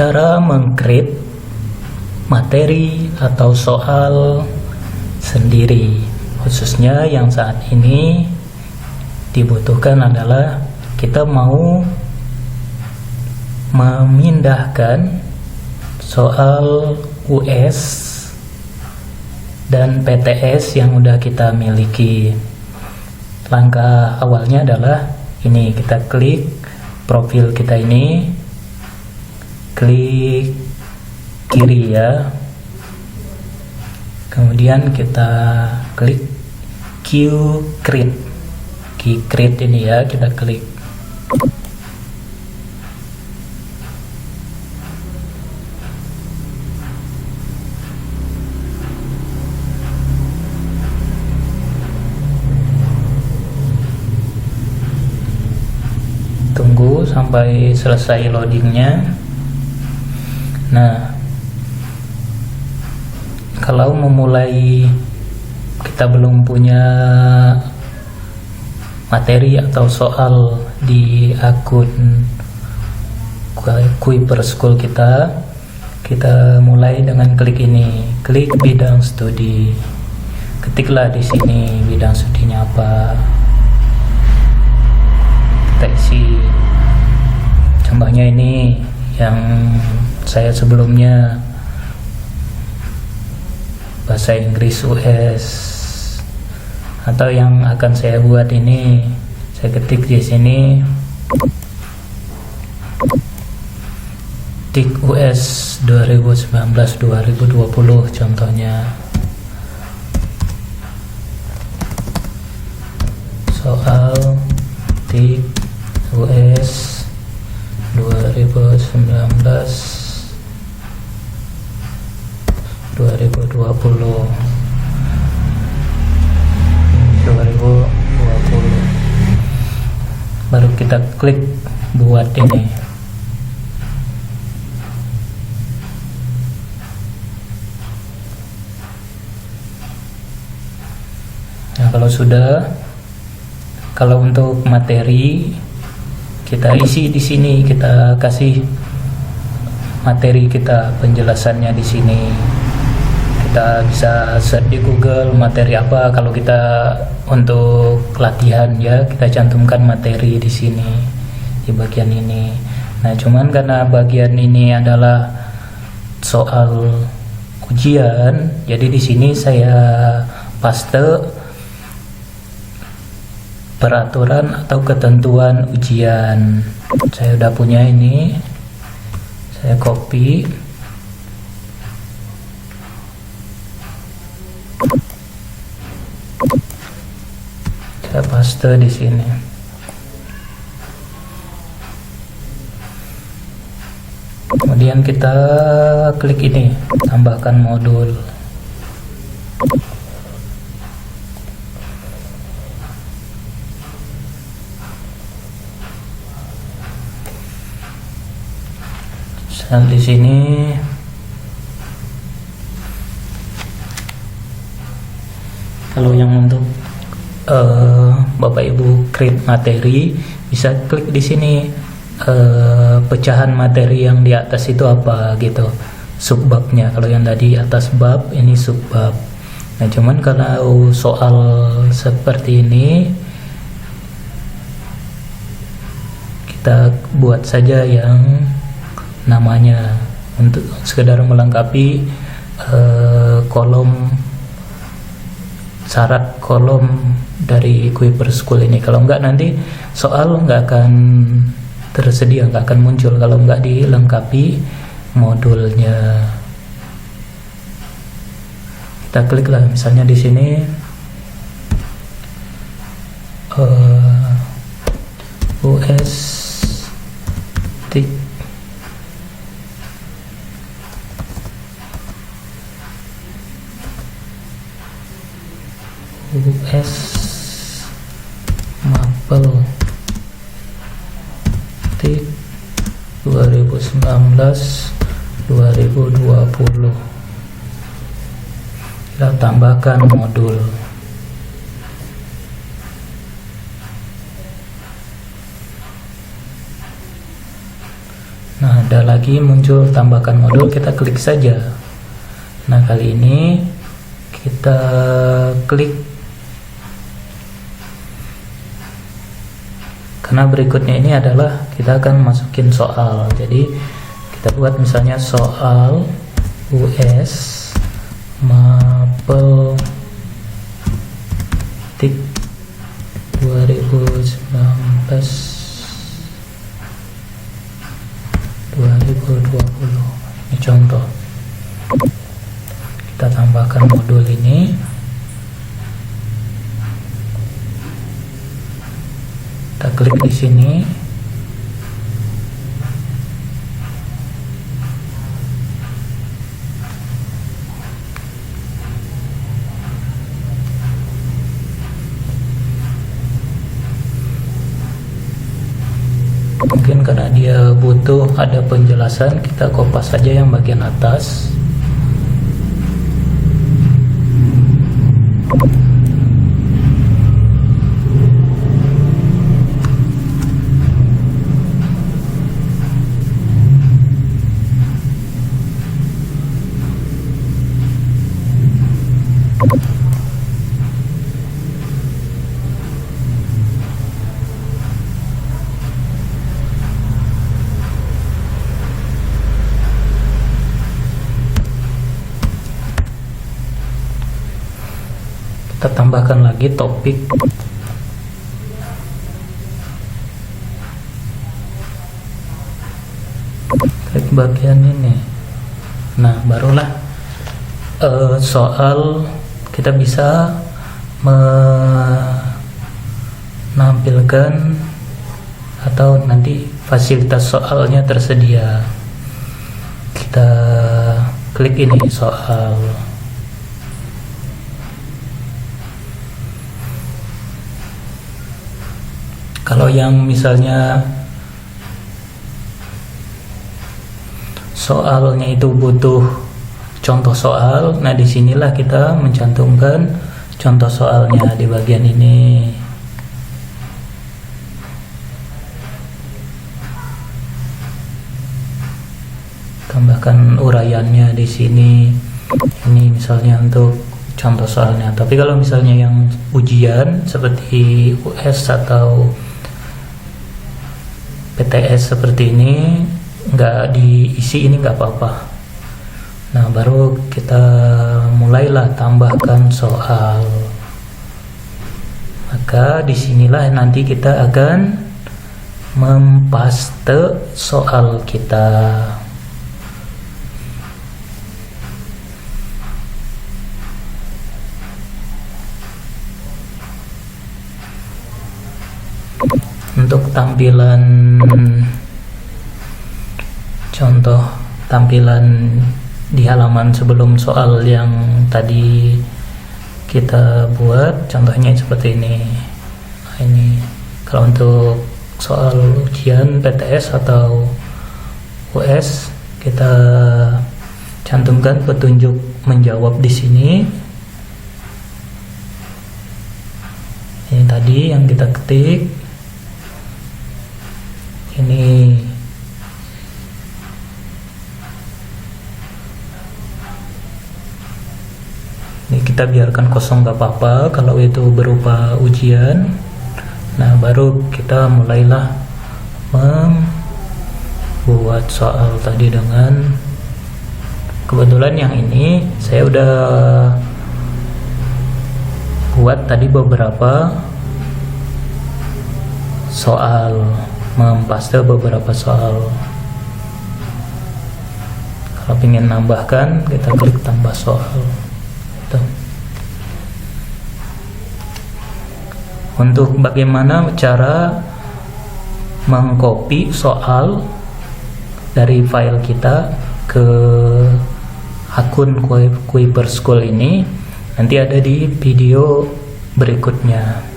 cara meng-create materi atau soal sendiri, khususnya yang saat ini dibutuhkan adalah kita mau memindahkan soal US dan PTS yang udah kita miliki. Langkah awalnya adalah ini, kita klik profil kita ini, klik kiri ya, kemudian kita klik Create ini ya, kita klik. Tunggu sampai selesai loadingnya. Nah, kalau memulai kita belum punya materi atau soal di akun Kuiper School kita mulai dengan klik ini, klik bidang studi. Ketiklah di sini bidang studinya apa. Kita isi. Contohnya ini yang saya sebelumnya bahasa Inggris US, atau yang akan saya buat ini saya ketik di sini tik US 2019-2020 contohnya, soal tik US 2019-2020 baru kita klik buat ini. Nah, kalau untuk materi kita isi di sini, kita kasih materi kita, penjelasannya di sini. Kita bisa search di Google materi apa. Kalau kita untuk latihan ya, kita cantumkan materi di sini di bagian ini. Nah, cuman karena bagian ini adalah soal ujian, jadi di sini saya paste peraturan atau ketentuan ujian. Saya udah punya ini, saya copy. Saya paste di sini. Kemudian kita klik ini, tambahkan modul. Dan di sini kalau yang untuk Bapak Ibu create materi, bisa klik di sini pecahan materi yang di atas itu apa gitu, subbabnya. Kalau yang tadi atas bab, ini subbab. Nah, cuman kalau soal seperti ini kita buat saja yang namanya untuk sekedar melengkapi kolom syarat kolom dari Kuiper School ini. Kalau enggak nanti soal enggak akan tersedia, enggak akan muncul kalau enggak dilengkapi modulnya. Kita klik lah, misalnya di sini US tik US Mapel tik 2019-2020. Kita tambahkan modul. Nah, ada lagi muncul tambahkan modul, kita klik saja. Nah, kali ini kita klik, karena berikutnya ini adalah kita akan masukin soal. Jadi kita buat misalnya soal US Mapel TIK 2019-2020. Ini contoh. Kita tambahkan modul ini. Kita klik di sini. Mungkin karena dia butuh ada penjelasan, kita kopas saja yang bagian atas. Kita tambahkan lagi topik. Klik bagian ini. Nah, barulah soal kita bisa menampilkan atau nanti fasilitas soalnya tersedia. Kita klik ini soal. Kalau yang misalnya soalnya itu butuh contoh soal, nah disinilah kita mencantumkan contoh soalnya di bagian ini. Tambahkan uraiannya di sini. Ini misalnya untuk contoh soalnya. Tapi kalau misalnya yang ujian seperti US atau PTS seperti ini nggak diisi, ini nggak apa-apa. Nah, baru kita mulailah tambahkan soal. Maka disinilah nanti kita akan mempaste soal kita. Untuk tampilan contoh tampilan di halaman sebelum soal yang tadi kita buat, contohnya seperti ini. Nah, ini kalau untuk soal ujian PTS atau US, kita cantumkan petunjuk menjawab di sini. Ini tadi yang kita ketik. Ini kita biarkan kosong, gak apa-apa kalau itu berupa ujian. Nah, baru kita mulailah membuat soal tadi dengan, kebetulan yang ini saya udah buat tadi beberapa soal, mempaste beberapa soal. Kalau ingin nambahkan, kita klik tambah soal. Tuh. Untuk bagaimana cara mengcopy soal dari file kita ke akun Kuiper School ini, nanti ada di video berikutnya.